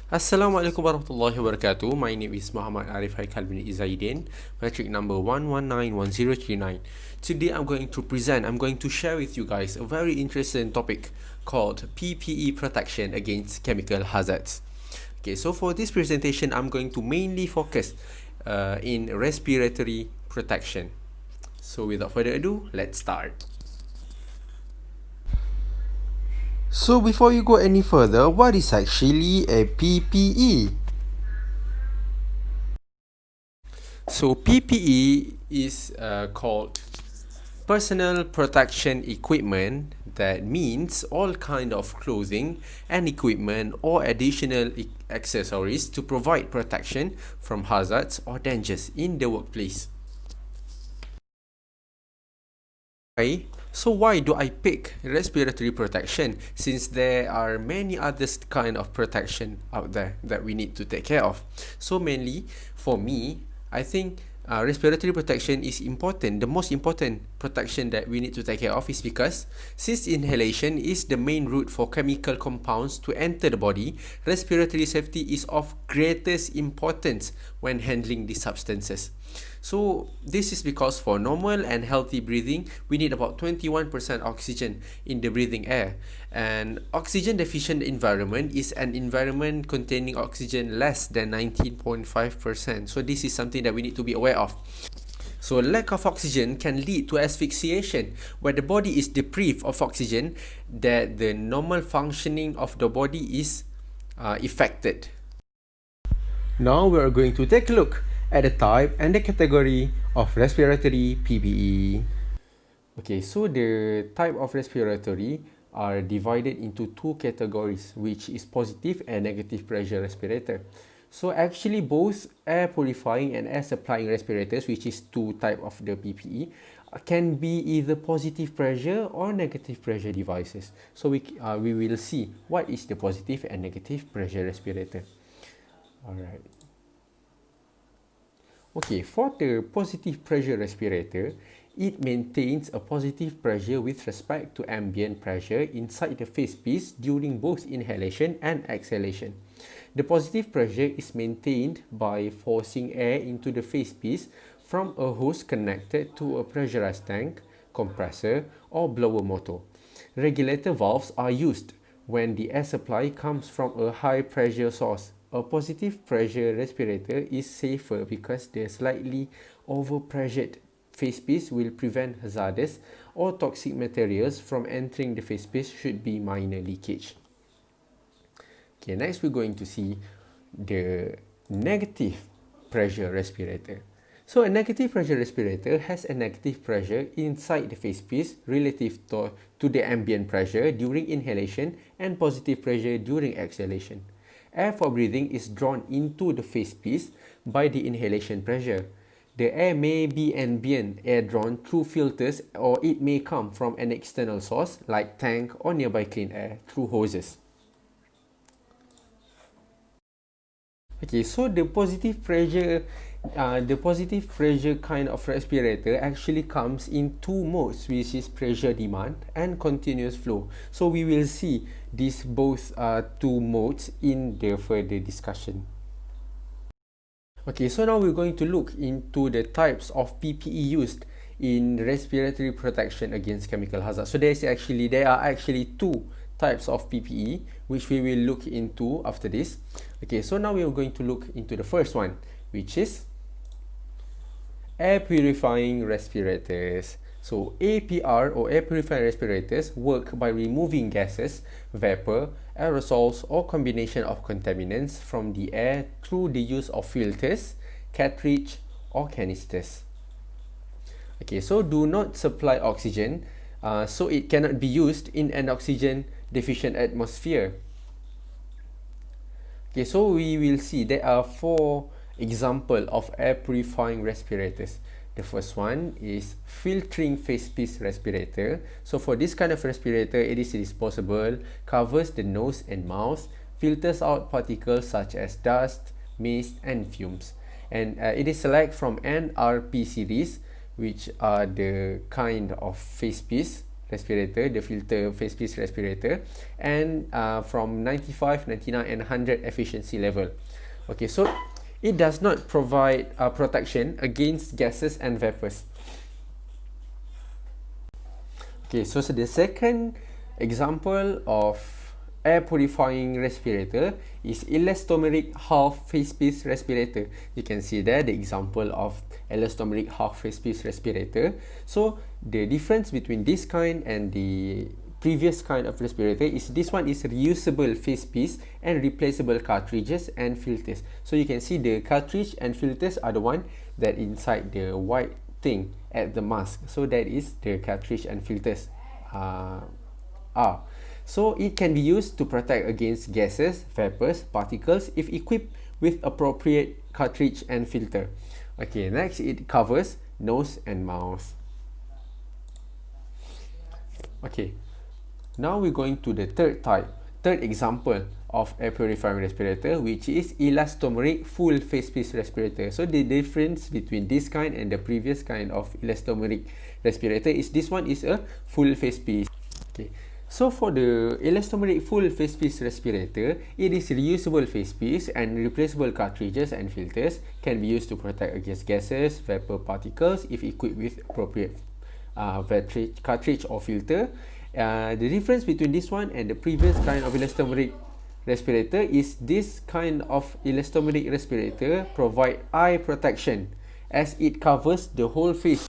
Assalamualaikum warahmatullahi wabarakatuh. My name is Muhammad Arieff Haikal bin Ezaidin, metric number 1191039. Today I'm going to share with you guys a very interesting topic called PPE protection against chemical hazards. Okay, so for this presentation, I'm going to mainly focus in respiratory protection. So without further ado, let's start. So before you go any further, what is actually a PPE? So PPE is called personal protection equipment. That means all kind of clothing and equipment or additional accessories to provide protection from hazards or dangers in the workplace. So why do I pick respiratory protection, since there are many other kind of protection out there that we need to take care of? So mainly for me, I think respiratory protection is important. The most important protection that we need to take care of is because since inhalation is the main route for chemical compounds to enter the body, respiratory safety is of greatest importance when handling these substances. So this is because for normal and healthy breathing, we need about 21% oxygen in the breathing air. And oxygen deficient environment is an environment containing oxygen less than 19.5%. So this is something that we need to be aware of. So lack of oxygen can lead to asphyxiation, where the body is deprived of oxygen, that the normal functioning of the body is affected. Now we are going to take a look at the type and the category of respiratory PPE. Okay, so the type of respiratory are divided into two categories, which is positive and negative pressure respirator. So actually both air purifying and air supplying respirators, which is two type of the PPE, can be either positive pressure or negative pressure devices. So we will see what is the positive and negative pressure respirator. Alright. Okay, for the positive pressure respirator, it maintains a positive pressure with respect to ambient pressure inside the face piece during both inhalation and exhalation. The positive pressure is maintained by forcing air into the face piece from a hose connected to a pressurized tank, compressor, or blower motor. Regulator valves are used when the air supply comes from a high pressure source. A positive pressure respirator is safer because the slightly overpressured facepiece will prevent hazardous or toxic materials from entering the facepiece should be minor leakage. Okay, next we're going to see the negative pressure respirator. So a negative pressure respirator has a negative pressure inside the facepiece relative to the ambient pressure during inhalation and positive pressure during exhalation. Air for breathing is drawn into the facepiece by the inhalation pressure. The air may be ambient air drawn through filters, or it may come from an external source like tank or nearby clean air through hoses. Okay, so the positive pressure kind of respirator actually comes in two modes, which is pressure demand and continuous flow. So we will see these both two modes in the further discussion. Okay, so now we're going to look into the types of PPE used in respiratory protection against chemical hazards. So there are actually two types of PPE which we will look into after this. Okay, so now we are going to look into the first one, which is air purifying respirators. So APR or air purifying respirators work by removing gases, vapor, aerosols, or combination of contaminants from the air through the use of filters, cartridge, or canisters. Okay, so do not supply oxygen, so it cannot be used in an oxygen deficient atmosphere. Okay, so we will see there are four examples of air purifying respirators. The first one is filtering facepiece respirator. So for this kind of respirator, it is disposable, covers the nose and mouth, filters out particles such as dust, mist, and fumes. And it is selected from NRP series, which are the kind of facepiece. respirator, the filter face piece respirator, and from 95, 99 and 100 efficiency level. Okay, so it does not provide protection against gases and vapors. Okay, so the second example of air purifying respirator is elastomeric half face piece respirator. You can see there the example of elastomeric half face piece respirator. So the difference between this kind and the previous kind of respirator is this one is reusable face piece and replaceable cartridges and filters. So you can see the cartridge and filters are the one that inside the white thing at the mask. So that is the cartridge and filters are. So it can be used to protect against gases, vapors, particles if equipped with appropriate cartridge and filter. Okay, next it covers nose and mouth. Okay, now we're going to the third example of air purifying respirator, which is elastomeric full face piece respirator. So the difference between this kind and the previous kind of elastomeric respirator is this one is a full face piece. Okay. So for the elastomeric full face piece respirator, it is reusable face piece and replaceable cartridges and filters can be used to protect against gases, vapor particles if equipped with appropriate cartridge or filter. The difference between this one and the previous kind of elastomeric respirator is this kind of elastomeric respirator provide eye protection as it covers the whole face,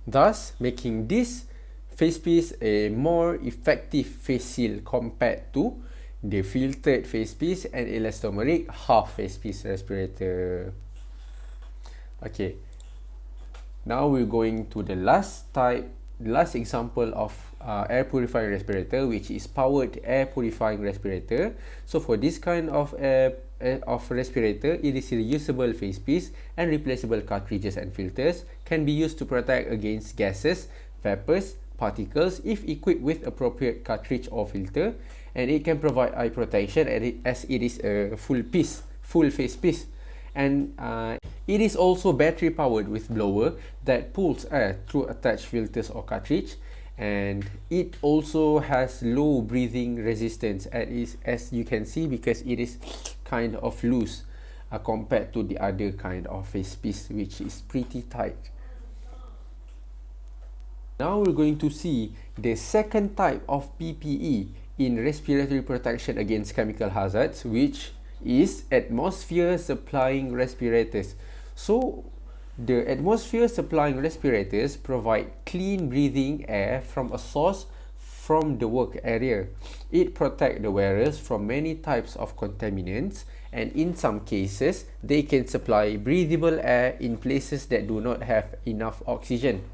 thus making this face piece a more effective face seal compared to the filtered face piece and elastomeric half face piece respirator. Okay, now we're going to the last example of air purifying respirator, which is powered air purifying respirator. So for this kind of respirator, it is reusable face piece and replaceable cartridges and filters can be used to protect against gases, vapors, particles if equipped with appropriate cartridge or filter, and it can provide eye protection as it is a full face piece, and it is also battery powered with blower that pulls air through attached filters or cartridge, and it also has low breathing resistance as you can see because it is kind of loose compared to the other kind of face piece which is pretty tight. Now we're going to see the second type of PPE in respiratory protection against chemical hazards, which is atmosphere supplying respirators. So the atmosphere supplying respirators provide clean breathing air from a source from the work area. It protects the wearers from many types of contaminants, and in some cases they can supply breathable air in places that do not have enough oxygen.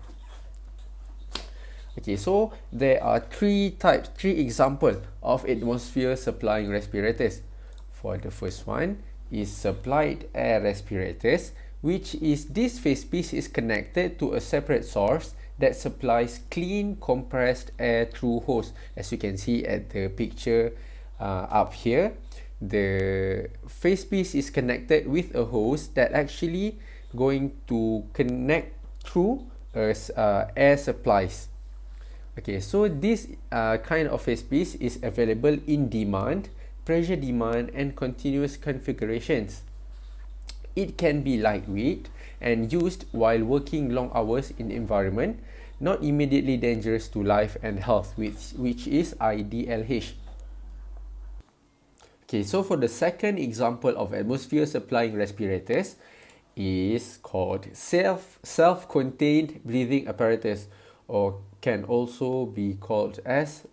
Okay, so there are three examples of atmosphere supplying respirators. For the first one is supplied air respirators, which is this face piece is connected to a separate source that supplies clean compressed air through hose. As you can see at the picture up here, the face piece is connected with a hose that actually going to connect through air supplies. Okay, so this kind of face piece is available in demand, pressure demand, and continuous configurations. It can be lightweight and used while working long hours in the environment, not immediately dangerous to life and health, which is IDLH. Okay, so for the second example of atmosphere supplying respirators is called self-contained breathing apparatus, or can also be called as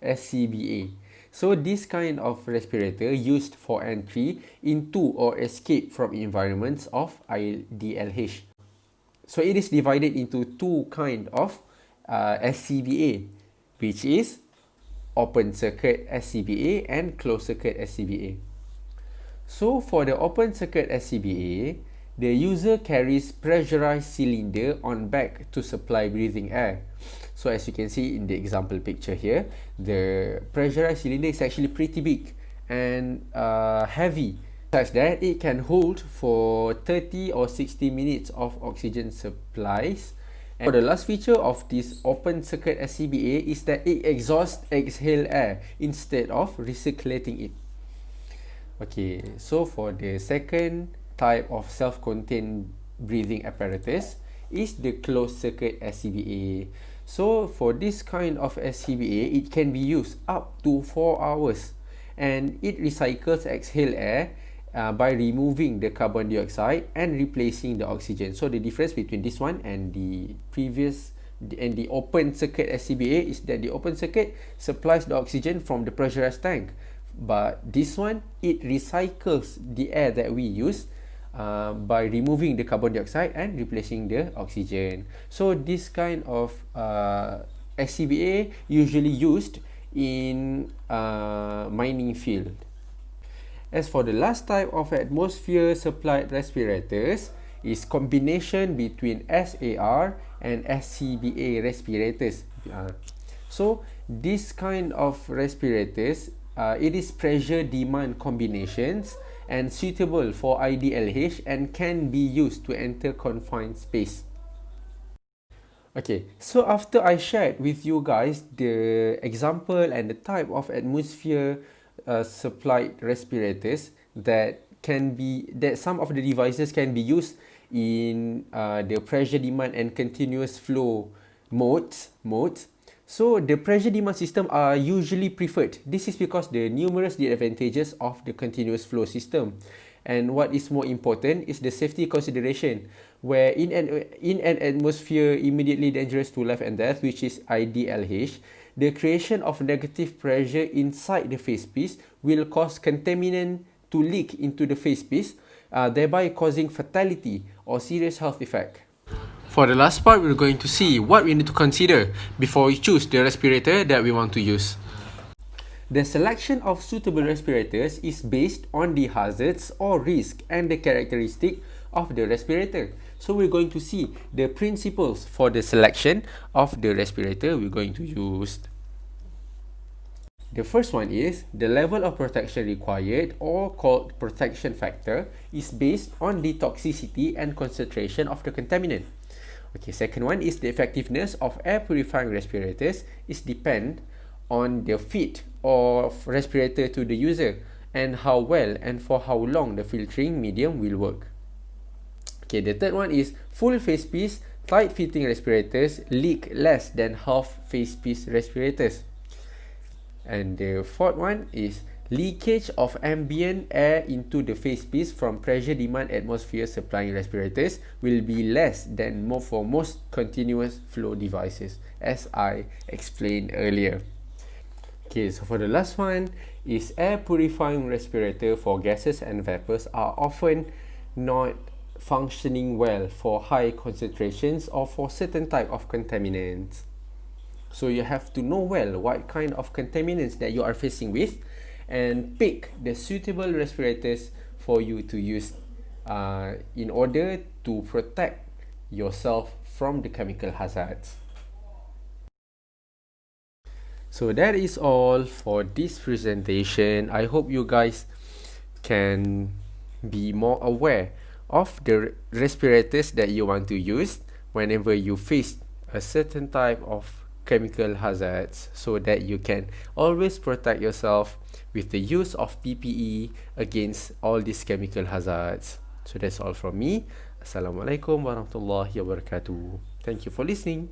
SCBA. So this kind of respirator used for entry into or escape from environments of IDLH. So it is divided into two kind of SCBA, which is open circuit SCBA and closed circuit SCBA. So for the open circuit SCBA, the user carries pressurized cylinder on back to supply breathing air. So as you can see in the example picture here, the pressurized cylinder is actually pretty big and heavy, such that it can hold for 30 or 60 minutes of oxygen supplies, And the last feature of this open circuit SCBA is that it exhausts exhaled air instead of recirculating it. Okay, so for the second type of self-contained breathing apparatus is the closed circuit SCBA. So for this kind of SCBA, it can be used up to 4 hours and it recycles exhaled air by removing the carbon dioxide and replacing the oxygen. So the difference between this one and the previous and the open circuit SCBA is that the open circuit supplies the oxygen from the pressurized tank, but this one, it recycles the air that we use by removing the carbon dioxide and replacing the oxygen. So this kind of SCBA usually used in mining field. As for the last type of atmosphere supplied respirators is combination between SAR and SCBA respirators. So this kind of respirators, it is pressure demand combinations and suitable for IDLH and can be used to enter confined space. Okay, so after I shared with you guys the example and the type of atmosphere supplied respirators that some of the devices can be used in the pressure demand and continuous flow modes. So the pressure demand system are usually preferred. This is because the numerous disadvantages of the continuous flow system. And what is more important is the safety consideration, where in an atmosphere immediately dangerous to life and death, which is IDLH, the creation of negative pressure inside the facepiece will cause contaminant to leak into the facepiece, thereby causing fatality or serious health effect. For the last part, we're going to see what we need to consider before we choose the respirator that we want to use. The selection of suitable respirators is based on the hazards or risk and the characteristic of the respirator. So we're going to see the principles for the selection of the respirator we're going to use. The first one is the level of protection required, or called protection factor, is based on the toxicity and concentration of the contaminant. Okay, second one is the effectiveness of air purifying respirators is depend on the fit of respirator to the user and how well and for how long the filtering medium will work. Okay, the third one is full facepiece tight fitting respirators leak less than half facepiece respirators. And the fourth one is leakage of ambient air into the facepiece from pressure demand atmosphere supplying respirators will be less than for most continuous flow devices, as I explained earlier. Okay, so for the last one is air purifying respirator for gases and vapors are often not functioning well for high concentrations or for certain type of contaminants. So you have to know well what kind of contaminants that you are facing with and pick the suitable respirators for you to use in order to protect yourself from the chemical hazards. So that is all for this presentation. I hope you guys can be more aware of the respirators that you want to use whenever you face a certain type of chemical hazards, so that you can always protect yourself with the use of PPE against all these chemical hazards. So that's all from me. Assalamualaikum warahmatullahi wabarakatuh. Thank you for listening.